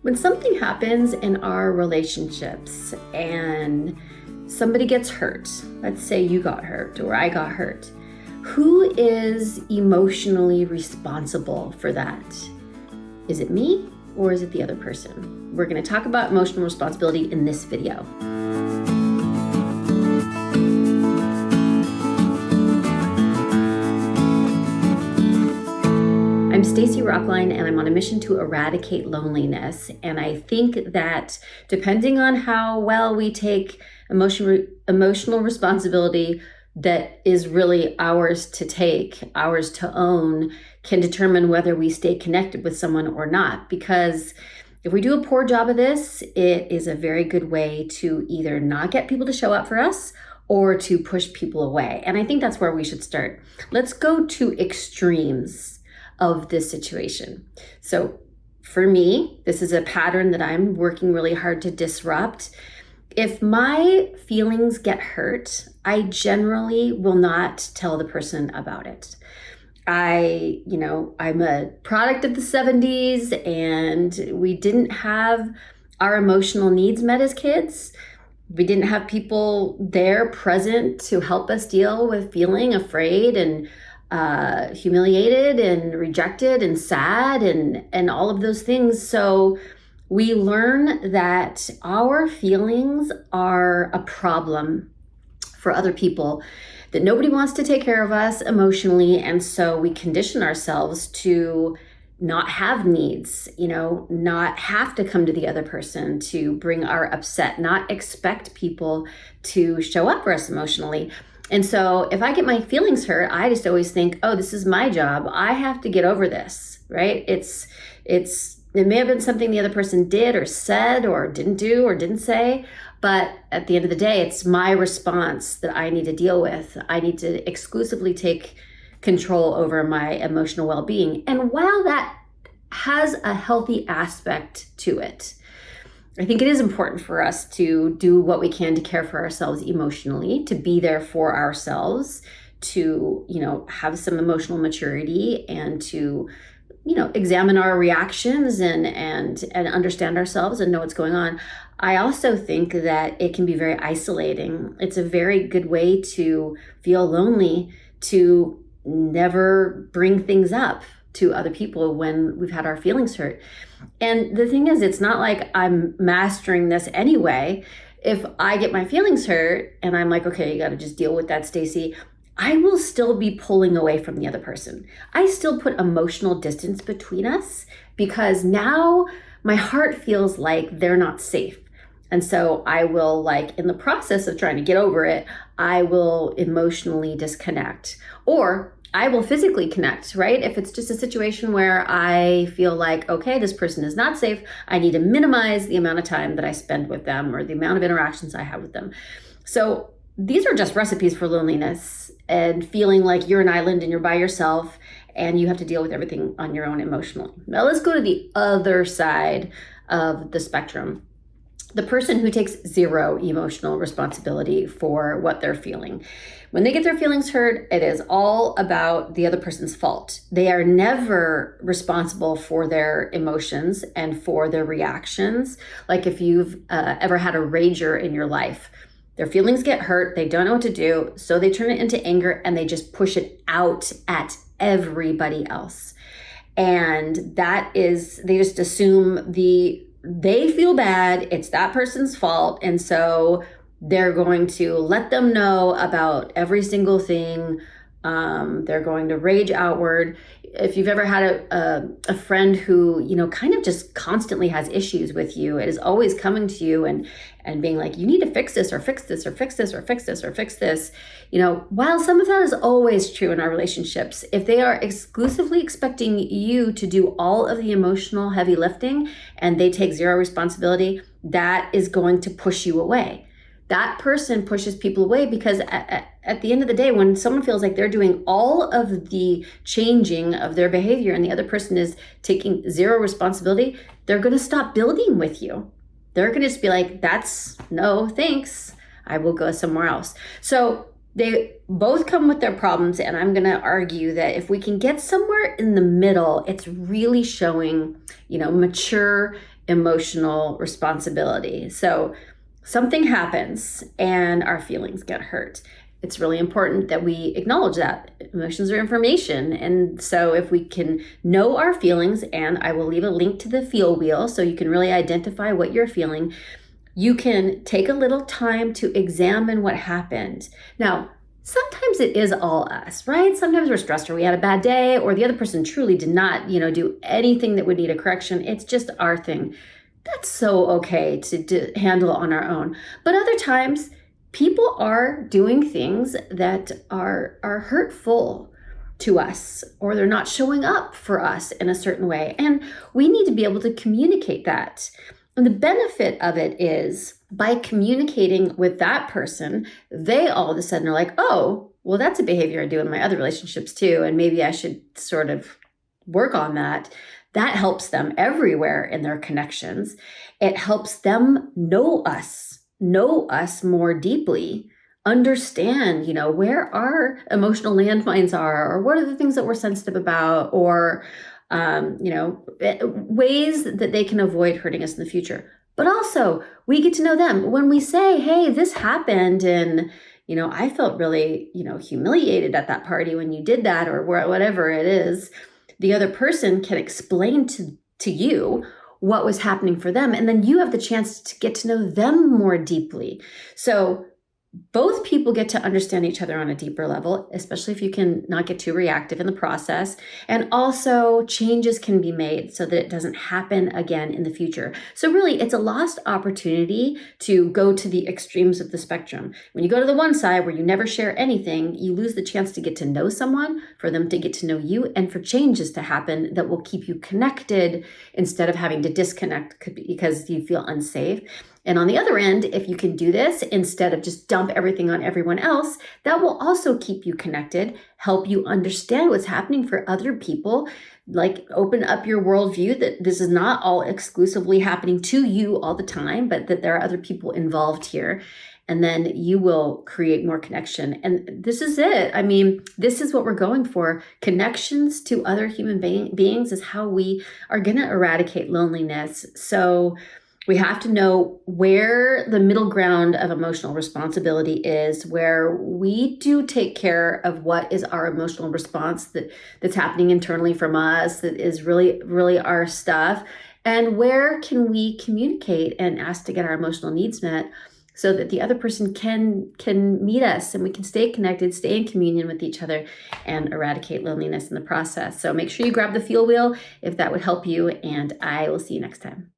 When something happens in our relationships and somebody gets hurt, let's say you got hurt or I got hurt, who is emotionally responsible for that? Is it me or is it the other person? We're going to talk about emotional responsibility in this video. I'm Stacy Rocklein, and I'm on a mission to eradicate loneliness. And I think that depending on how well we take emotional responsibility that is really ours to take, ours to own, can determine whether we stay connected with someone or not. Because if we do a poor job of this, it is a very good way to either not get people to show up for us or to push people away. And I think that's where we should start. Let's go to extremes of this situation. So for me, this is a pattern that I'm working really hard to disrupt. If my feelings get hurt, I generally will not tell the person about it. I'm a product of the 70s, and we didn't have our emotional needs met as kids. We didn't have people there present to help us deal with feeling afraid and humiliated and rejected and sad and all of those things. So we learn that our feelings are a problem for other people, that nobody wants to take care of us emotionally. And so we condition ourselves to not have needs, not have to come to the other person to bring our upset, not expect people to show up for us emotionally. And so if I get my feelings hurt, I just always think, oh, this is my job. I have to get over this, right? It may have been something the other person did or said or didn't do or didn't say, but at the end of the day, it's my response that I need to deal with. I need to exclusively take control over my emotional well-being. And while that has a healthy aspect to it, I think it is important for us to do what we can to care for ourselves emotionally, to be there for ourselves, to, have some emotional maturity and to, examine our reactions and understand ourselves and know what's going on. I also think that it can be very isolating. It's a very good way to feel lonely, to never bring things up to other people when we've had our feelings hurt. And the thing is, it's not like I'm mastering this anyway. If I get my feelings hurt and I'm like, okay, you got to just deal with that, Stacy, I will still be pulling away from the other person. I still put emotional distance between us because now my heart feels like they're not safe. And so I will, in the process of trying to get over it, I will emotionally disconnect, or I will physically connect, right? If it's just a situation where I feel like, okay, this person is not safe, I need to minimize the amount of time that I spend with them or the amount of interactions I have with them. So these are just recipes for loneliness and feeling like you're an island and you're by yourself and you have to deal with everything on your own emotionally. Now let's go to the other side of the spectrum. The person who takes zero emotional responsibility for what they're feeling. When they get their feelings hurt, it is all about the other person's fault. They are never responsible for their emotions and for their reactions. Like if you've ever had a rager in your life, their feelings get hurt, they don't know what to do, so they turn it into anger and they just push it out at everybody else. And that is, they just assume they feel bad, it's that person's fault, and so they're going to let them know about every single thing. They're going to rage outward. If you've ever had a friend who, kind of just constantly has issues with you, it is always coming to you and being like, you need to fix this or fix this or fix this or fix this or fix this. While some of that is always true in our relationships, if they are exclusively expecting you to do all of the emotional heavy lifting and they take zero responsibility, that is going to push you away. That person pushes people away because at the end of the day, when someone feels like they're doing all of the changing of their behavior and the other person is taking zero responsibility, they're going to stop building with you. They're going to just be like, no, thanks. I will go somewhere else. So they both come with their problems. And I'm going to argue that if we can get somewhere in the middle, it's really showing, mature emotional responsibility. So something happens and our feelings get hurt. It's really important that we acknowledge that emotions are information. And so if we can know our feelings, and I will leave a link to the feel wheel so you can really identify what you're feeling, you can take a little time to examine what happened. Now, sometimes it is all us, right? Sometimes we're stressed or we had a bad day or the other person truly did not, do anything that would need a correction. It's just our thing. That's so okay to handle on our own. But other times, people are doing things that are hurtful to us, or they're not showing up for us in a certain way. And we need to be able to communicate that. And the benefit of it is by communicating with that person, they all of a sudden are like, oh, well, that's a behavior I do in my other relationships too. And maybe I should sort of work on that. That helps them everywhere in their connections. It helps them know us more deeply, understand, where our emotional landmines are, or what are the things that we're sensitive about, or, ways that they can avoid hurting us in the future. But also, we get to know them when we say, hey, this happened, and, I felt really, humiliated at that party when you did that, or whatever it is. The other person can explain to you what was happening for them. And then you have the chance to get to know them more deeply. So both people get to understand each other on a deeper level, especially if you can not get too reactive in the process. And also changes can be made so that it doesn't happen again in the future. So really, it's a lost opportunity to go to the extremes of the spectrum. When you go to the one side where you never share anything, you lose the chance to get to know someone, for them to get to know you, and for changes to happen that will keep you connected instead of having to disconnect because you feel unsafe. And on the other end, if you can do this instead of just dump everything on everyone else, that will also keep you connected, help you understand what's happening for other people, like open up your worldview that this is not all exclusively happening to you all the time, but that there are other people involved here. And then you will create more connection. And this is it. I mean, this is what we're going for. Connections to other human beings is how we are going to eradicate loneliness. So we have to know where the middle ground of emotional responsibility is, where we do take care of what is our emotional response that's happening internally from us, that is really, really our stuff. And where can we communicate and ask to get our emotional needs met so that the other person can meet us and we can stay connected, stay in communion with each other, and eradicate loneliness in the process. So make sure you grab the feel wheel if that would help you, and I will see you next time.